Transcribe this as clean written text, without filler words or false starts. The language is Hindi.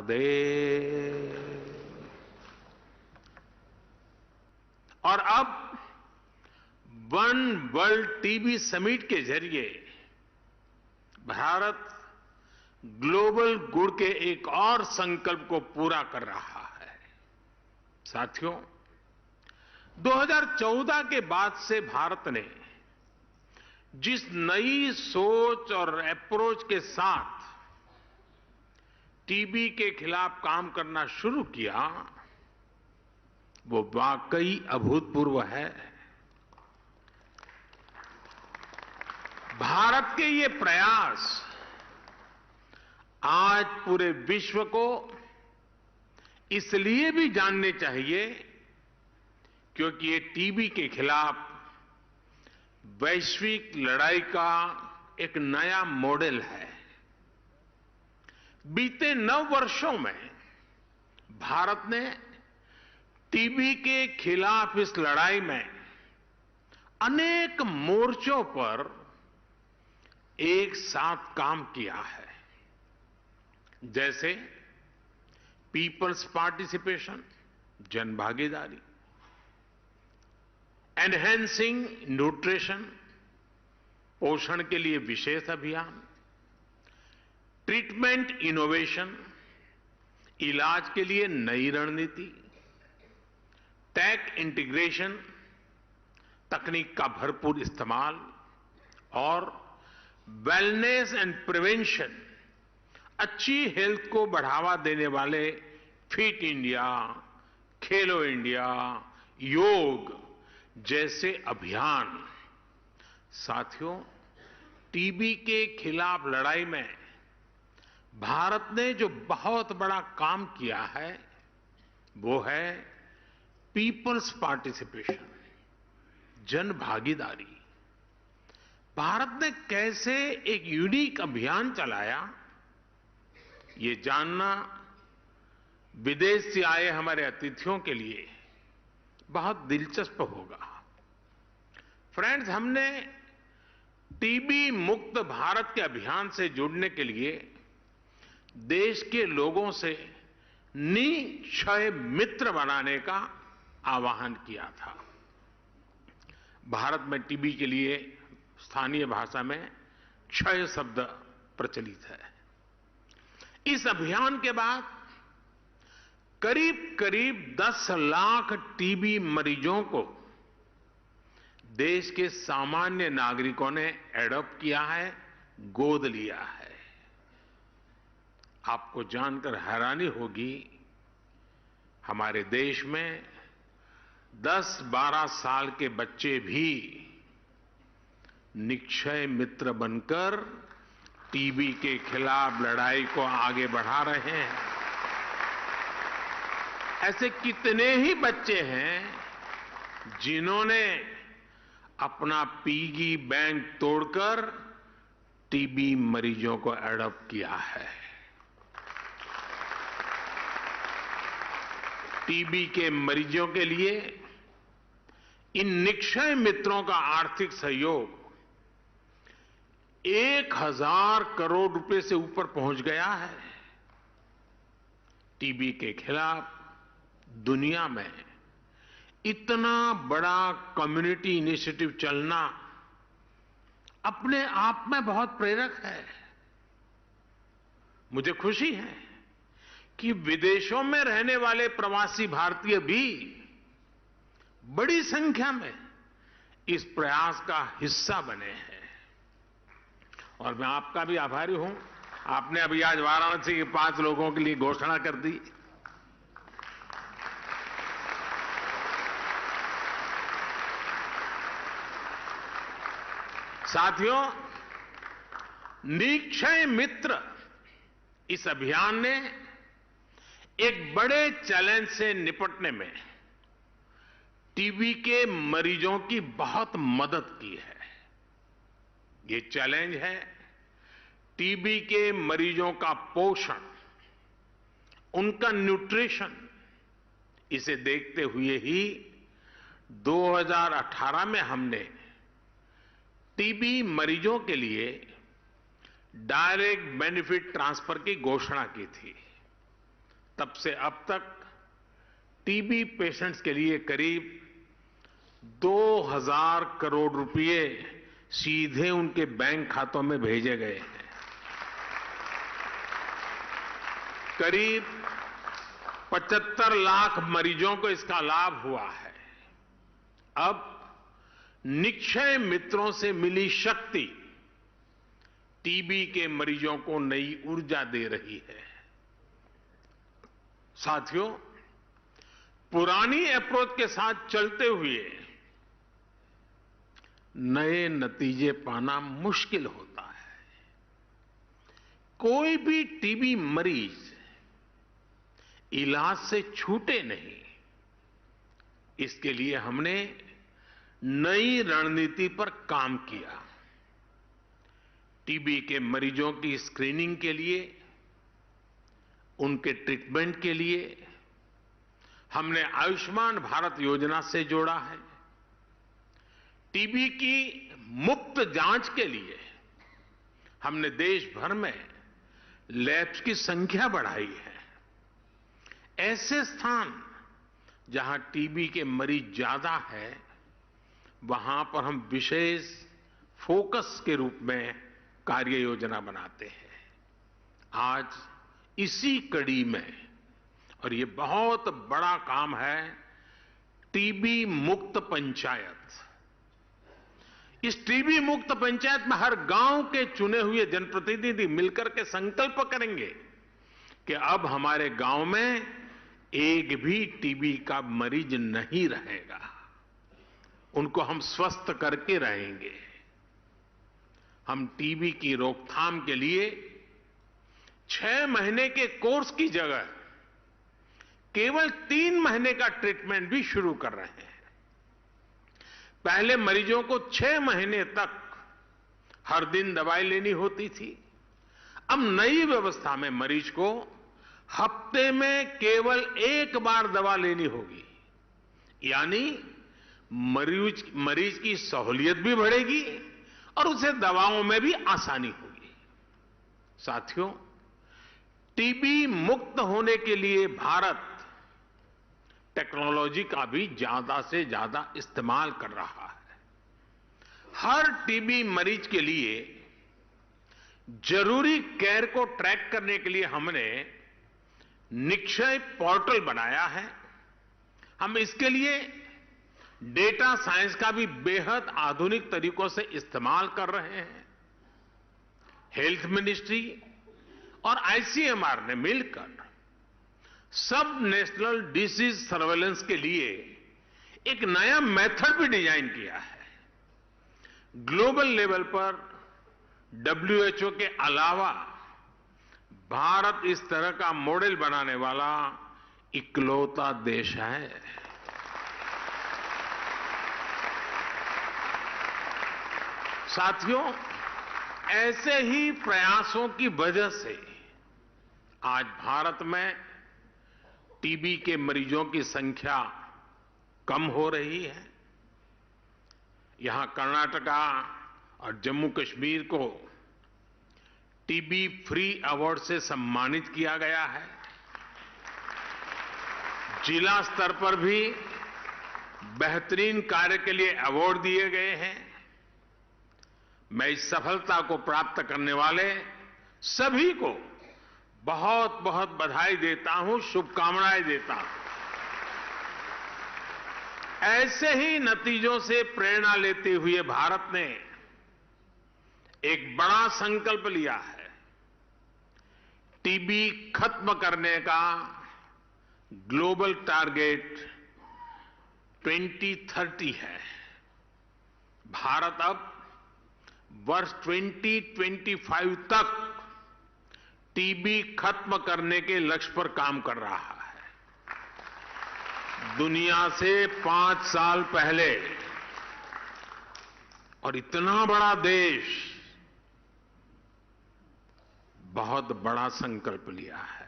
दे। और अब वन वर्ल्ड टीबी समिट के जरिए भारत ग्लोबल गुड के एक और संकल्प को पूरा कर रहा है। साथियों, 2014 के बाद से भारत ने जिस नई सोच और अप्रोच के साथ टीबी के खिलाफ काम करना शुरू किया, वो वाकई अभूतपूर्व है। भारत के ये प्रयास आज पूरे विश्व को इसलिए भी जानने चाहिए क्योंकि ये टीबी के खिलाफ वैश्विक लड़ाई का एक नया मॉडल है। बीते 9 वर्षों में भारत ने टीबी के खिलाफ इस लड़ाई में अनेक मोर्चों पर एक साथ काम किया है, जैसे पीपल्स पार्टिसिपेशन, जन भागीदारी, एनहेंसिंग न्यूट्रिशन, पोषण के लिए विशेष अभियान, ट्रीटमेंट इनोवेशन, इलाज के लिए नई रणनीति, टेक इंटीग्रेशन, तकनीक का भरपूर इस्तेमाल और वेलनेस एंड प्रिवेंशन, अच्छी हेल्थ को बढ़ावा देने वाले फिट इंडिया, खेलो इंडिया, योग जैसे अभियान। साथियों, टीबी के खिलाफ लड़ाई में भारत ने जो बहुत बड़ा काम किया है वो है पीपल्स पार्टिसिपेशन, जन भागीदारी। भारत ने कैसे एक यूनिक अभियान चलाया, ये जानना विदेश से आए हमारे अतिथियों के लिए बहुत दिलचस्प होगा। फ्रेंड्स, हमने टीबी मुक्त भारत के अभियान से जुड़ने के लिए देश के लोगों से निक्षय मित्र बनाने का आह्वान किया था। भारत में टीबी के लिए स्थानीय भाषा में क्षय शब्द प्रचलित है। इस अभियान के बाद करीब 10 लाख टीबी मरीजों को देश के सामान्य नागरिकों ने एडॉप्ट किया है, गोद लिया है। आपको जानकर हैरानी होगी, हमारे देश में 10-12 साल के बच्चे भी निक्षय मित्र बनकर टीबी के खिलाफ लड़ाई को आगे बढ़ा रहे हैं। ऐसे कितने ही बच्चे हैं जिन्होंने अपना पिगी बैंक तोड़कर टीबी मरीजों को एडॉप्ट किया है। टीबी के मरीजों के लिए इन निक्षय मित्रों का आर्थिक सहयोग 1000 करोड़ रुपए से ऊपर पहुंच गया है। टीबी के खिलाफ दुनिया में इतना बड़ा कम्युनिटी इनिशिएटिव चलना अपने आप में बहुत प्रेरक है। मुझे खुशी है कि विदेशों में रहने वाले प्रवासी भारतीय भी बड़ी संख्या में इस प्रयास का हिस्सा बने हैं। और मैं आपका भी आभारी हूं, आपने अभी आज वाराणसी के 5 लोगों के लिए घोषणा कर दी। साथियों, निक्षय मित्र इस अभियान ने एक बड़े चैलेंज से निपटने में टीबी के मरीजों की बहुत मदद की है। ये चैलेंज है टीबी के मरीजों का पोषण, उनका न्यूट्रिशन। इसे देखते हुए ही 2018 में हमने टीबी मरीजों के लिए डायरेक्ट बेनिफिट ट्रांसफर की घोषणा की थी। तब से अब तक टीबी पेशेंट्स के लिए करीब 2000 करोड़ रुपए सीधे उनके बैंक खातों में भेजे गए हैं। करीब 75 लाख मरीजों को इसका लाभ हुआ है। अब निक्षय मित्रों से मिली शक्ति टीबी के मरीजों को नई ऊर्जा दे रही है। साथियों, पुरानी अप्रोच के साथ चलते हुए नए नतीजे पाना मुश्किल होता है। कोई भी टीबी मरीज इलाज से छूटे नहीं, इसके लिए हमने नई रणनीति पर काम किया। टीबी के मरीजों की स्क्रीनिंग के लिए, उनके ट्रीटमेंट के लिए हमने आयुष्मान भारत योजना से जोड़ा है। टीबी की मुफ्त जांच के लिए हमने देश भर में लैब्स की संख्या बढ़ाई है। ऐसे स्थान जहां टीबी के मरीज ज्यादा है, वहां पर हम विशेष फोकस के रूप में कार्य योजना बनाते हैं। आज इसी कड़ी में, और ये बहुत बड़ा काम है, टीबी मुक्त पंचायत। इस टीबी मुक्त पंचायत में हर गांव के चुने हुए जनप्रतिनिधि मिलकर के संकल्प करेंगे कि अब हमारे गांव में एक भी टीबी का मरीज नहीं रहेगा, उनको हम स्वस्थ करके रहेंगे। हम टीबी की रोकथाम के लिए 6 महीने के कोर्स की जगह केवल 3 महीने का ट्रीटमेंट भी शुरू कर रहे हैं। पहले मरीजों को 6 महीने तक हर दिन दवाई लेनी होती थी। अब नई व्यवस्था में मरीज को हफ्ते में केवल 1 बार दवा लेनी होगी, यानी मरीज की सहूलियत भी बढ़ेगी और उसे दवाओं में भी आसानी होगी। साथियों, टीबी मुक्त होने के लिए भारत टेक्नोलॉजी का भी ज्यादा से ज्यादा इस्तेमाल कर रहा है। हर टीबी मरीज के लिए जरूरी केयर को ट्रैक करने के लिए हमने निक्षय पोर्टल बनाया है। हम इसके लिए डेटा साइंस का भी बेहद आधुनिक तरीकों से इस्तेमाल कर रहे हैं। हेल्थ मिनिस्ट्री और आईसीएमआर ने मिलकर सब नेशनल डिसीज सर्वेलेंस के लिए एक नया मेथड भी डिजाइन किया है। ग्लोबल लेवल पर WHO के अलावा भारत इस तरह का मॉडल बनाने वाला इकलौता देश है। साथियों, ऐसे ही प्रयासों की वजह से आज भारत में टीबी के मरीजों की संख्या कम हो रही है। यहां कर्नाटका और जम्मू कश्मीर को टीबी फ्री अवार्ड से सम्मानित किया गया है। जिला स्तर पर भी बेहतरीन कार्य के लिए अवार्ड दिए गए हैं। मैं इस सफलता को प्राप्त करने वाले सभी को बहुत बहुत बधाई देता हूं, शुभकामनाएं देता हूं। ऐसे ही नतीजों से प्रेरणा लेते हुए भारत ने एक बड़ा संकल्प लिया है। टीबी खत्म करने का ग्लोबल टारगेट 2030 है। भारत अब वर्ष 2025 तक टीबी खत्म करने के लक्ष्य पर काम कर रहा है। दुनिया से 5 साल पहले, और इतना बड़ा देश बहुत बड़ा संकल्प लिया है।